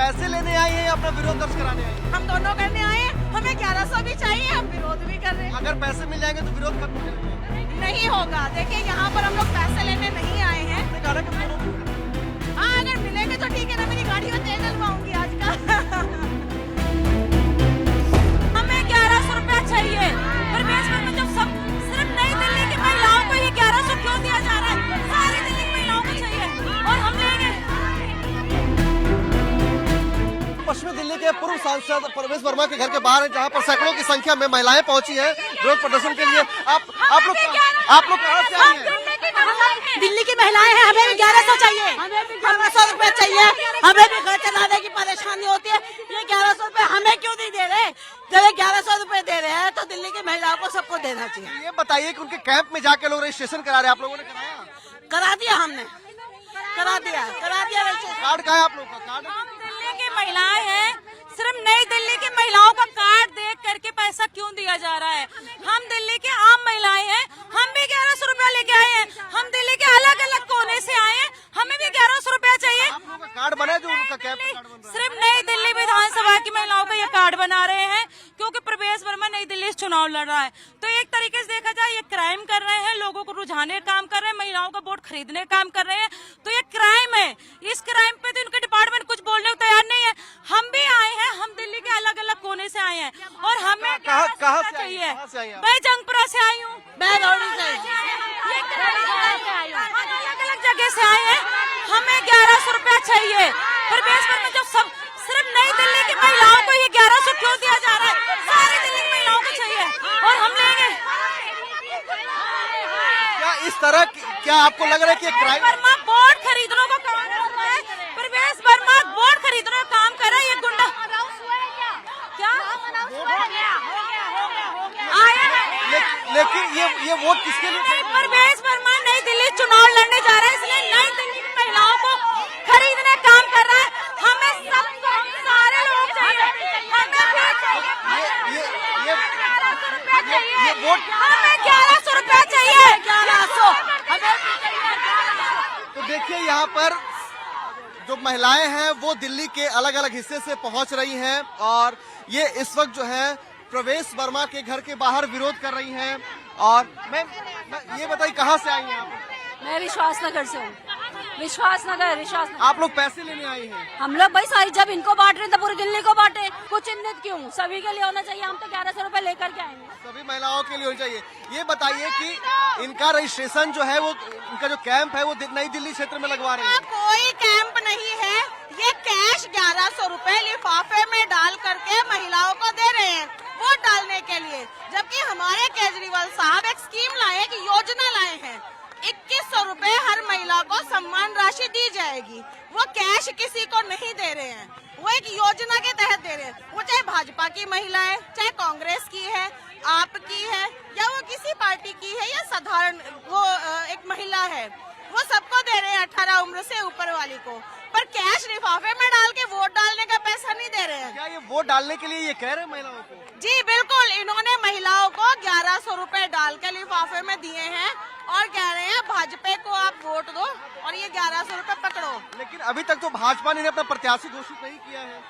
पैसे लेने आई हैं या अपना विरोध दर्ज कराने आई हैं? हम दोनों करने आए हैं, हमें 1100 भी चाहिए, हम विरोध भी कर रहे हैं। अगर पैसे मिल जाएंगे तो विरोध खत्म हो जाएगा। नहीं होगा, देखिए यहाँ पर हम लोग पैसे लेने नहीं आए हैं। आपने कहा ना कि विरोध। हाँ, अगर मिलेंगे तो ठीक है ना, मेरी गाड़ी में तेल डलवाऊंगी आज का। हमें 1100 रुपया चाहिए। प्रवेश में जो सब सिर्फ नई दिल्ली की महिलाओं को ये 1100 क्यों दिया जा रहा है? सारी दिल्ली की महिलाओं को चाहिए और हम लेंगे। पश्चिमी दिल्ली के पूर्व सांसद प्रवेश वर्मा के घर के बाहर है, जहां पर सैकड़ों की संख्या में महिलाएं पहुंची हैं विरोध प्रदर्शन के लिए। आप लोग कहां से आई हैं? दिल्ली की महिलाएं हैं, हमें भी 1100 चाहिए, हमें भी 1100 रुपए चाहिए, हमें भी घर चलाने की परेशानी होती है। ये 1100 रुपए हमें क्यों नहीं दे रहे? जब ये 1100 रुपए दे रहे हैं तो दिल्ली की महिलाओं को सबको देना चाहिए। ये बताइए कि उनके कैंप में जाके लोग रजिस्ट्रेशन करा रहे हैं, आप लोगों ने कराया? करा दिया हमने, करा दिया रजिस्ट्रेशन। कार्ड कहाँ है आप लोग का? कार्ड हम दिल्ली की महिलाएं हैं, सिर्फ नई दिल्ली की महिलाओं का कार्ड देख करके पैसा क्यों दिया जा रहा है? हम दिल्ली की आम महिलाएं हैं, हम भी 1100 रुपया लेके आए हैं। हम दिल्ली के अलग अलग कोने से आए हैं, हमें भी 1100 रुपया चाहिए। आप लोगों का कार्ड बना है, जो उनका कैंप का कार्ड बन रहा है? सिर्फ नई दिल्ली विधानसभा की महिलाओं का ये कार्ड बना रहे हैं, क्योंकि प्रवेश वर्मा नई दिल्ली से चुनाव लड़ रहा है। तो एक तरीके से देखा जाए, ये क्राइम कर रहे हैं, लोगों को रुझाने का काम कर रहे हैं, महिलाओं का वोट खरीदने का काम कर रहे हैं। तो ये क्राइम है। इस क्राइम पे तो इनका डिपार्टमेंट कुछ बोलने को तैयार नहीं है। हम भी आए हैं, हम दिल्ली के अलग अलग कोने से आए हैं और हमें कहाँ से आई हैं? चाहिए। कहाँ से आई हैं आप? मैं जंगपुरा से आई हूँ, मैं दौड़ी से अलग अलग जगह से आए हैं। हमें 1100 रुपया चाहिए। प्रवेश वर्मा जो सब सिर्फ नई दिल्ली की महिलाओं को ये 1100 क्यों दिया जा रहा है? सारी दिल्ली की महिलाओं को चाहिए और हम लेंगे। क्या इस तरह क्या आपको लग रहा है कि ये क्राइम? वर्मा वोट खरीदने का काम कर रहा है। प्रवेश वर्मा वोट खरीदने का काम कर रहा है। ये गुंडा क्या आया है? लेकिन ये वोट किसके लिए? प्रवेश वर्मा नई दिल्ली चुनाव लड़ने जा रहा है, इसलिए नई दिल्ली की महिलाओं को खरीदने का काम कर रहा है। हमें सबको, हम सारे लोग चाहिए, हमें भी चाहिए। ये वोट हमें 1100 रुपया चाहिए। 1100 तो देखिए, यहाँ पर जो महिलाएं हैं वो दिल्ली के अलग अलग हिस्से से पहुंच रही हैं और ये इस वक्त जो है प्रवेश वर्मा के घर के बाहर विरोध कर रही हैं। और मैं ये बताइए, कहाँ से आई हैं आप? मैं विश्वासनगर से हूँ। विश्वासनगर। आप लोग पैसे लेने आई हैं? हम लोग भाई सारी, जब इनको बांट रहे हैं तो पूरी दिल्ली को बांटे। कुछ चिन्हित क्यों? सभी के लिए होना चाहिए। हम तो 1100 रुपए लेकर के आएंगे। सभी महिलाओं के लिए होनी चाहिए। ये बताइए कि इनका रजिस्ट्रेशन जो है, वो इनका जो कैंप है वो नई दिल्ली क्षेत्र में लगवा रहे हैं? कोई कैंप नहीं है, ये कैश 1100 रुपए लिफाफे में डाल करके महिलाओं को दे रहे हैं वोट डालने के लिए। जबकि हमारे केजरीवाल साहब एक स्कीम लाए, एक योजना लाए हैं, 2100 रुपए हर महिला को सम्मान राशि दी जाएगी। वो कैश किसी को नहीं दे रहे हैं, वो एक योजना के तहत दे रहे हैं। वो चाहे भाजपा की महिला है, चाहे कांग्रेस की है, आपकी है, या वो किसी पार्टी की है, या साधारण वो एक महिला है, वो सबको दे रहे हैं 18 उम्र से ऊपर वाली को। पर कैश लिफाफे में डाल के वोट डालने का पैसा नहीं दे रहे हैं। क्या ये वोट डालने के लिए ये कह रहे हैं महिलाओं को? जी बिल्कुल, इन्होंने महिलाओं को 1100 रुपए डाल के लिफाफे में दिए हैं और कह रहे हैं भाजपा को आप वोट दो और ये 1100 रुपए पकड़ो। लेकिन अभी तक तो भाजपा ने अपना प्रत्याशी घोषित नहीं किया है।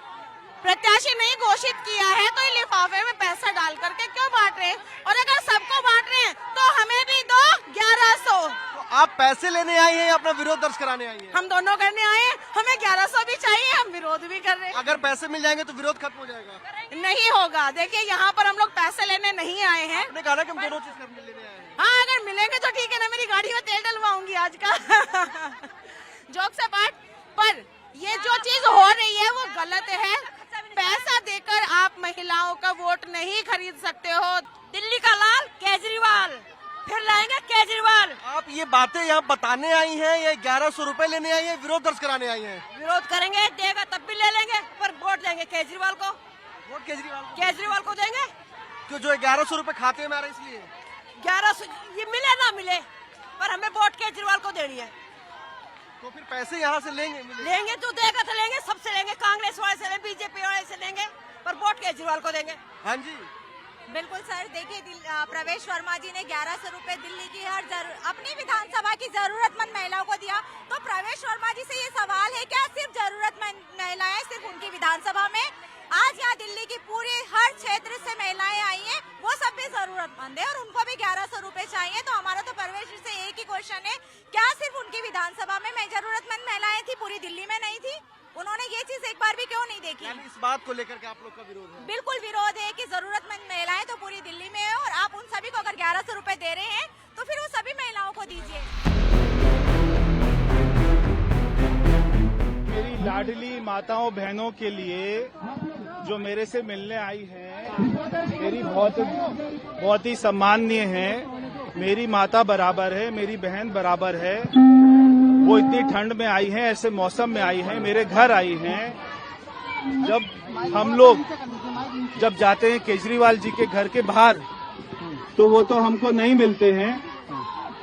प्रत्याशी नहीं घोषित किया है तो ये लिफाफे में पैसा डाल करके क्यों बांट रहे हैं? और अगर सबको बांट रहे हैं तो हमें भी दो 1100। तो आप पैसे लेने आई हैं या अपना विरोध दर्ज कराने आई हैं? हम दोनों करने आए हैं, हमें 1100 भी चाहिए, हम विरोध भी कर रहे हैं। अगर पैसे मिल जाएंगे तो विरोध खत्म हो जाएगा। नहीं होगा, देखिए यहाँ पर हम लोग पैसे लेने नहीं आए हैं। आपने कहा ना कि हम दोनों चीज लेने आए हैं। हाँ, अगर मिलेंगे तो ठीक है ना, मेरी गाड़ी में तेल डलवाऊंगी आज का। जोक से बात, पर ये जो चीज हो रही है वो गलत है। पैसा देकर आप महिलाओं का वोट नहीं खरीद सकते हो। दिल्ली का लाल केजरीवाल, फिर लाएंगे केजरीवाल। आप ये बातें यहाँ बताने आई हैं या 1100 रुपए लेने आई हैं, विरोध दर्ज कराने आई हैं? विरोध करेंगे, देगा तब भी ले लेंगे, पर वोट देंगे केजरीवाल को। वोट केजरीवाल को देंगे। क्यों? जो 1100 रुपए खाते में आ रहे इसलिए? 1100 ये मिले ना मिले, पर हमें वोट केजरीवाल को देनी है। तो फिर पैसे यहाँ से लेंगे? लेंगे तो देगा तो लेंगे, सबसे लेंगे, कांग्रेस वाले से लेंगे, बीजेपी वाले से लेंगे, पर वोट केजरीवाल को देंगे। हाँ जी। बिल्कुल सर, देखिए प्रवेश वर्मा जी ने 1100 रुपए दिल्ली की अपनी विधानसभा की जरूरतमंद महिलाओं को दिया। तो प्रवेश वर्मा जी से ये सवाल है, क्या सिर्फ जरूरतमंद महिलाएं सिर्फ उनकी विधानसभा में? आज यहाँ दिल्ली की पूरी हर क्षेत्र से महिलाएं आई हैं, वो सब भी जरूरतमंद है और उनको भी 1100 रुपए चाहिए। तो हमारा तो प्रवेश जी से एक ही क्वेश्चन है, क्या सिर्फ उनकी विधानसभा में जरूरतमंद महिलाएं थी, पूरी दिल्ली में नहीं थी? उन्होंने ये चीज एक बार भी क्यों नहीं देखी? इस बात को लेकर के आप लोग का विरोध है? बिल्कुल विरोध है कि जरूरतमंद महिलाएं तो पूरी दिल्ली में है और आप उन सभी को अगर 1100 रुपए दे रहे हैं तो फिर वो सभी महिलाओं को दीजिए। मेरी लाडली माताओं बहनों के लिए जो मेरे से मिलने आई हैं, मेरी बहुत ही सम्माननीय है। मेरी माता बराबर है, मेरी बहन बराबर है। वो इतनी ठंड में आई हैं, ऐसे मौसम में आई हैं, मेरे घर आई हैं। जब हम लोग जाते हैं केजरीवाल जी के घर के बाहर तो वो तो हमको नहीं मिलते हैं।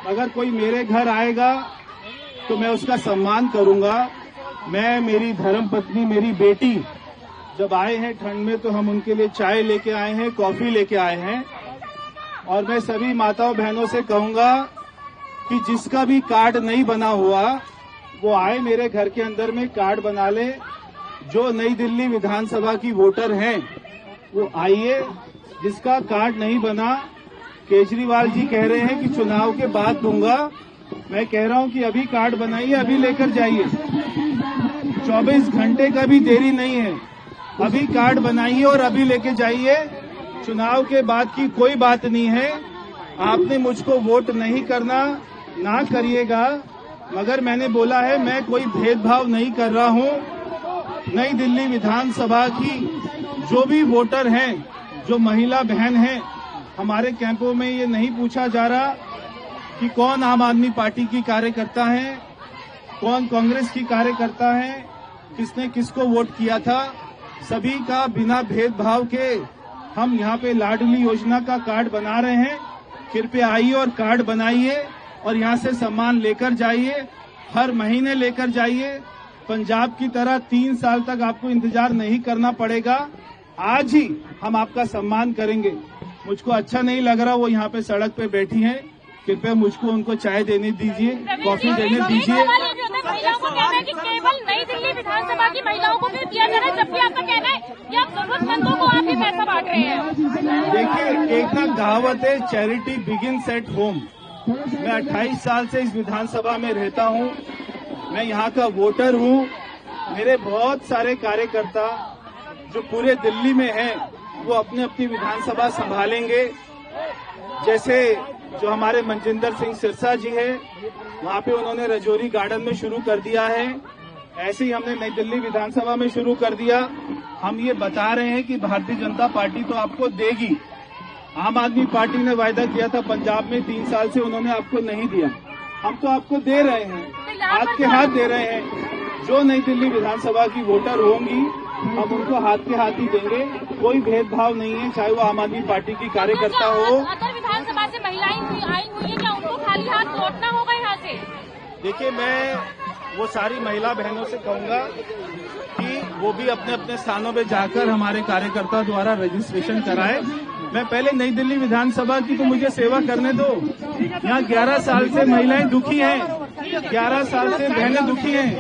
अगर कोई मेरे घर आएगा तो मैं उसका सम्मान करूंगा। मैं, मेरी धर्मपत्नी, मेरी बेटी जब आए हैं ठंड में तो हम उनके लिए चाय लेके आए हैं, कॉफी लेके आए हैं। और मैं सभी माताओं बहनों से कहूंगा कि जिसका भी कार्ड नहीं बना हुआ वो आए मेरे घर के अंदर में कार्ड बना ले। जो नई दिल्ली विधानसभा की वोटर हैं वो आइए। जिसका कार्ड नहीं बना, केजरीवाल जी कह रहे हैं कि चुनाव के बाद दूंगा। मैं कह रहा हूं कि अभी कार्ड बनाइए, अभी लेकर जाइए। 24 घंटे का भी देरी नहीं है, अभी कार्ड बनाइए और अभी लेके जाइए। चुनाव के बाद की कोई बात नहीं है। आपने मुझको वोट नहीं करना, ना करिएगा, मगर मैंने बोला है मैं कोई भेदभाव नहीं कर रहा हूं। नई दिल्ली विधानसभा की जो भी वोटर हैं, जो महिला बहन हैं, हमारे कैंपों में ये नहीं पूछा जा रहा कि कौन आम आदमी पार्टी की कार्यकर्ता है, कौन कांग्रेस की कार्यकर्ता है, किसने किसको वोट किया था। सभी का बिना भेदभाव के हम यहाँ पे लाडली योजना का कार्ड बना रहे हैं। कृपया आइए और कार्ड बनाइए और यहाँ से सामान लेकर जाइए, हर महीने लेकर जाइए। पंजाब की तरह 3 साल तक आपको इंतजार नहीं करना पड़ेगा। आज ही हम आपका सम्मान करेंगे। मुझको अच्छा नहीं लग रहा वो यहाँ पे सड़क पे बैठी हैं, कृपया मुझको उनको चाय देने दीजिए, कॉफी देने दीजिए। महिलाओं को कहना है कि केवल नई दिल्ली विधानसभा की महिलाओं को भी दिया जा रहा है, जबकि आपका कहना है कि आप जरूरतमंदों को आप ही पैसा बांट रहे हैं। देखिए, एक ना कहावत है, चैरिटी बिगिंस एट होम। मैं 28 साल से इस विधानसभा में रहता हूँ, मैं यहाँ का वोटर हूँ। मेरे बहुत सारे कार्यकर्ता जो पूरे दिल्ली में हैं वो अपनी अपनी विधानसभा संभालेंगे। जैसे जो हमारे मनजिंदर सिंह सिरसा जी है, वहाँ पे उन्होंने रजौरी गार्डन में शुरू कर दिया है। ऐसे ही हमने नई दिल्ली विधानसभा में शुरू कर दिया। हम ये बता रहे हैं कि भारतीय जनता पार्टी तो आपको देगी। आम आदमी पार्टी ने वायदा किया था पंजाब में, 3 साल से उन्होंने आपको नहीं दिया। हम तो आपको दे रहे हैं, हाथ के हाथ दे रहे हैं। जो नई दिल्ली विधानसभा की वोटर होंगी हम उनको हाथ के हाथ ही देंगे। कोई भेदभाव नहीं है, चाहे वो आम आदमी पार्टी की कार्यकर्ता हो। अगर विधानसभा से महिलाएं आई हुई है, क्या उनको खाली हाथ लौटना होगा यहाँ से? देखिए, मैं वो सारी महिला बहनों से कहूंगा कि वो भी अपने अपने स्थानों पे जाकर हमारे कार्यकर्ता द्वारा रजिस्ट्रेशन कराए। मैं पहले नई दिल्ली विधानसभा की तो मुझे सेवा करने दो। यहाँ 11 साल से महिलाएं दुखी हैं, 11 साल से बहनें दुखी हैं।